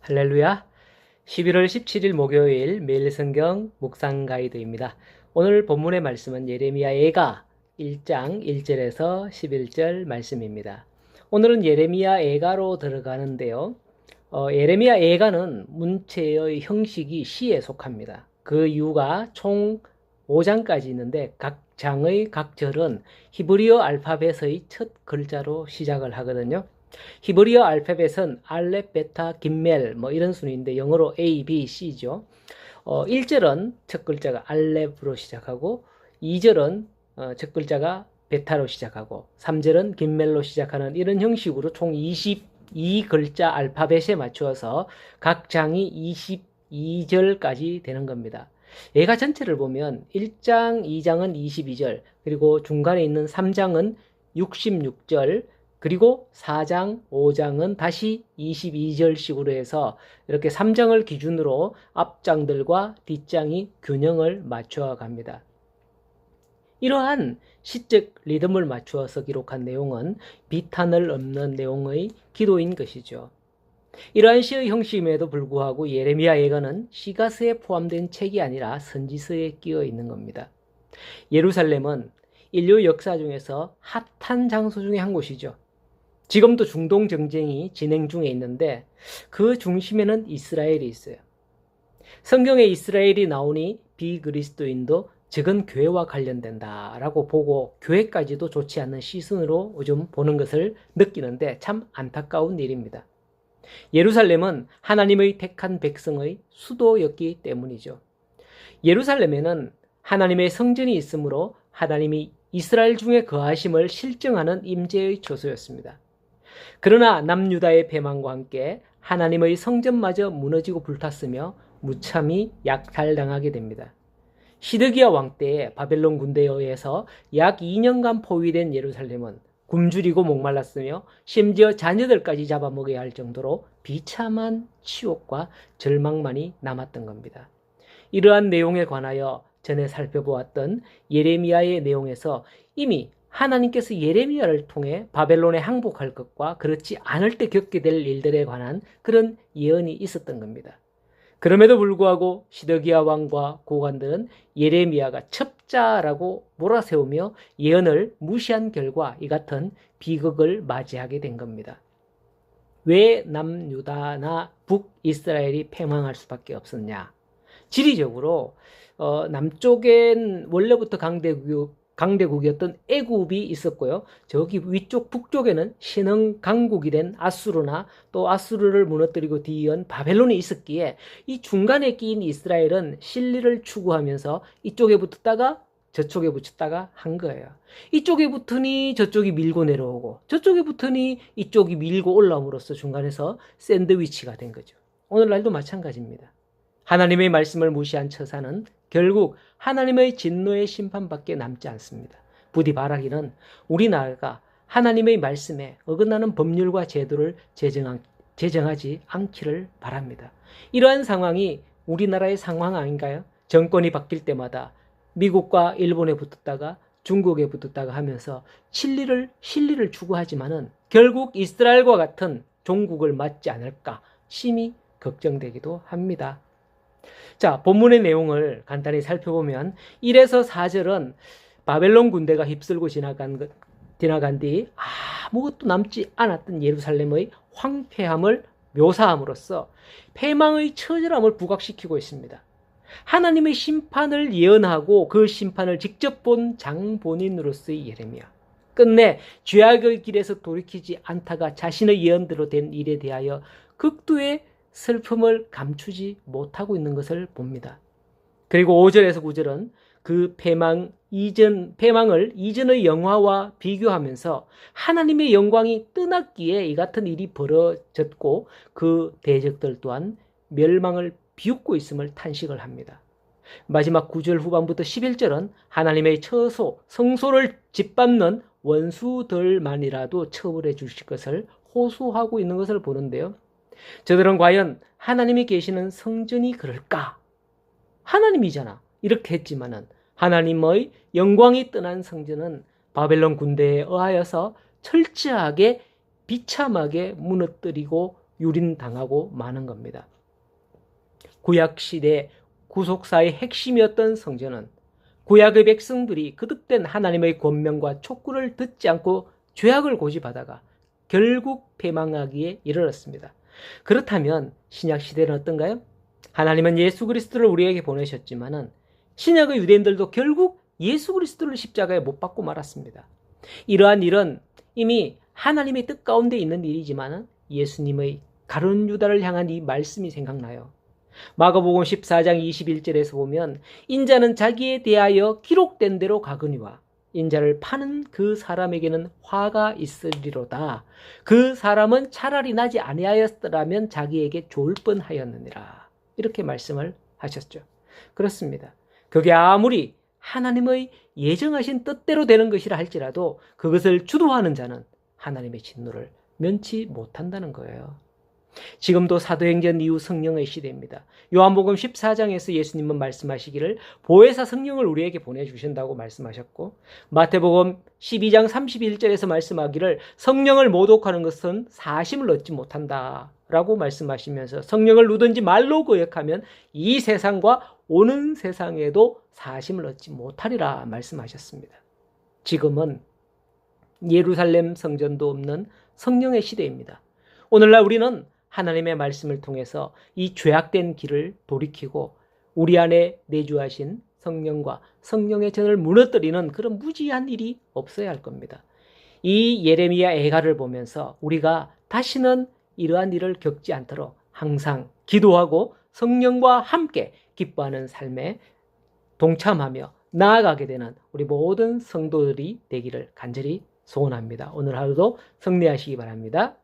할렐루야. 11월 17일 목요일 매일 성경 묵상 가이드입니다. 오늘 본문의 말씀은 예레미야 애가 1장 1절에서 11절 말씀입니다. 오늘은 예레미야 애가로 들어가는데요. 예레미야 애가는 문체의 형식이 시에 속합니다. 그 이유가 총 5장까지 있는데 각 장의 각 절은 히브리어 알파벳의 첫 글자로 시작을 하거든요. 히브리어 알파벳은 알렙, 베타, 김멜 이런 순위인데 영어로 A, B, C죠. 1절은 첫 글자가 알렙으로 시작하고 2절은 첫 글자가 베타로 시작하고 3절은 김멜로 시작하는 이런 형식으로 총 22글자 알파벳에 맞추어서 각 장이 22절까지 되는 겁니다. 예가 전체를 보면 1장, 2장은 22절, 그리고 중간에 있는 3장은 66절, 그리고 4장, 5장은 다시 22절씩으로 해서 이렇게 3장을 기준으로 앞장들과 뒷장이 균형을 맞춰 갑니다. 이러한 시적 리듬을 맞추어서 기록한 내용은 비탄을 없는 내용의 기도인 것이죠. 이러한 시의 형식임에도 불구하고 예레미야 예가는 시가서에 포함된 책이 아니라 선지서에 끼어 있는 겁니다. 예루살렘은 인류 역사 중에서 핫한 장소 중에 한 곳이죠. 지금도 중동 전쟁이 진행 중에 있는데 그 중심에는 이스라엘이 있어요. 성경에 이스라엘이 나오니 비그리스도인도 적은 교회와 관련된다라고 보고 교회까지도 좋지 않는 시선으로 좀 보는 것을 느끼는데 참 안타까운 일입니다. 예루살렘은 하나님의 택한 백성의 수도였기 때문이죠. 예루살렘에는 하나님의 성전이 있으므로 하나님이 이스라엘 중에 거하심을 실증하는 임재의 처소였습니다. 그러나 남유다의 패망과 함께 하나님의 성전마저 무너지고 불탔으며 무참히 약탈당하게 됩니다. 시드기야 왕 때에 바벨론 군대에 의해서 약 2년간 포위된 예루살렘은 굶주리고 목말랐으며 심지어 자녀들까지 잡아먹어야 할 정도로 비참한 치욕과 절망만이 남았던 겁니다. 이러한 내용에 관하여 전에 살펴보았던 예레미야의 내용에서 이미 하나님께서 예레미야를 통해 바벨론에 항복할 것과 그렇지 않을 때 겪게 될 일들에 관한 그런 예언이 있었던 겁니다. 그럼에도 불구하고 시드기야 왕과 고관들은 예레미야가 첩자라고 몰아세우며 예언을 무시한 결과 이 같은 비극을 맞이하게 된 겁니다. 왜 남유다나 북이스라엘이 패망할 수밖에 없었냐? 지리적으로 남쪽엔 원래부터 강대국이었던 애굽이 있었고요. 저기 위쪽 북쪽에는 신흥 강국이 된 아수르나 또 아수르를 무너뜨리고 뒤이은 바벨론이 있었기에 이 중간에 끼인 이스라엘은 실리를 추구하면서 이쪽에 붙었다가 저쪽에 붙였다가 한 거예요. 이쪽에 붙으니 저쪽이 밀고 내려오고 저쪽에 붙으니 이쪽이 밀고 올라옴으로써 중간에서 샌드위치가 된 거죠. 오늘날도 마찬가지입니다. 하나님의 말씀을 무시한 처사는 결국 하나님의 진노의 심판밖에 남지 않습니다. 부디 바라기는 우리나라가 하나님의 말씀에 어긋나는 법률과 제도를 제정하지 않기를 바랍니다. 이러한 상황이 우리나라의 상황 아닌가요? 정권이 바뀔 때마다 미국과 일본에 붙었다가 중국에 붙었다가 하면서 실리를 추구하지만은 결국 이스라엘과 같은 종국을 맞지 않을까 심히 걱정되기도 합니다. 자, 본문의 내용을 간단히 살펴보면 1에서 4절은 바벨론 군대가 휩쓸고 지나간 뒤 아무것도 남지 않았던 예루살렘의 황폐함을 묘사함으로써 패망의 처절함을 부각시키고 있습니다. 하나님의 심판을 예언하고 그 심판을 직접 본 장본인으로서의 예레미야. 끝내 죄악의 길에서 돌이키지 않다가 자신의 예언대로 된 일에 대하여 극도의 슬픔을 감추지 못하고 있는 것을 봅니다. 그리고 5절에서 9절은 그 패망을 이전의 영화와 비교하면서 하나님의 영광이 떠났기에 이 같은 일이 벌어졌고 그 대적들 또한 멸망을 비웃고 있음을 탄식을 합니다. 마지막 9절 후반부터 11절은 하나님의 처소, 성소를 짓밟는 원수들만이라도 처벌해 주실 것을 호소하고 있는 것을 보는데요. 저들은 과연 하나님이 계시는 성전이 그럴까? 하나님이잖아. 이렇게 했지만은 하나님의 영광이 떠난 성전은 바벨론 군대에 의하여서 철저하게 비참하게 무너뜨리고 유린당하고 마는 겁니다. 구약시대 구속사의 핵심이었던 성전은 구약의 백성들이 거듭된 하나님의 권면과 촉구를 듣지 않고 죄악을 고집하다가 결국 패망하기에 이르렀습니다. 그렇다면 신약시대는 어떤가요? 하나님은 예수 그리스도를 우리에게 보내셨지만은 신약의 유대인들도 결국 예수 그리스도를 십자가에 못 박고 말았습니다. 이러한 일은 이미 하나님의 뜻 가운데 있는 일이지만은 예수님의 가룟 유다를 향한 이 말씀이 생각나요. 마가복음 14장 21절에서 보면 인자는 자기에 대하여 기록된 대로 가거니와 인자를 파는 그 사람에게는 화가 있으리로다. 그 사람은 차라리 나지 아니하였더라면 자기에게 좋을 뻔하였느니라. 이렇게 말씀을 하셨죠. 그렇습니다. 그게 아무리 하나님의 예정하신 뜻대로 되는 것이라 할지라도 그것을 주도하는 자는 하나님의 진노를 면치 못한다는 거예요. 지금도 사도행전 이후 성령의 시대입니다. 요한복음 14장에서 예수님은 말씀하시기를 보혜사 성령을 우리에게 보내주신다고 말씀하셨고, 마태복음 12장 31절에서 말씀하기를 성령을 모독하는 것은 사심을 얻지 못한다 라고 말씀하시면서 성령을 누든지 말로 거역하면 이 세상과 오는 세상에도 사심을 얻지 못하리라 말씀하셨습니다. 지금은 예루살렘 성전도 없는 성령의 시대입니다. 오늘날 우리는 하나님의 말씀을 통해서 이 죄악된 길을 돌이키고 우리 안에 내주하신 성령과 성령의 전을 무너뜨리는 그런 무지한 일이 없어야 할 겁니다. 이 예레미야 애가를 보면서 우리가 다시는 이러한 일을 겪지 않도록 항상 기도하고 성령과 함께 기뻐하는 삶에 동참하며 나아가게 되는 우리 모든 성도들이 되기를 간절히 소원합니다. 오늘 하루도 승리하시기 바랍니다.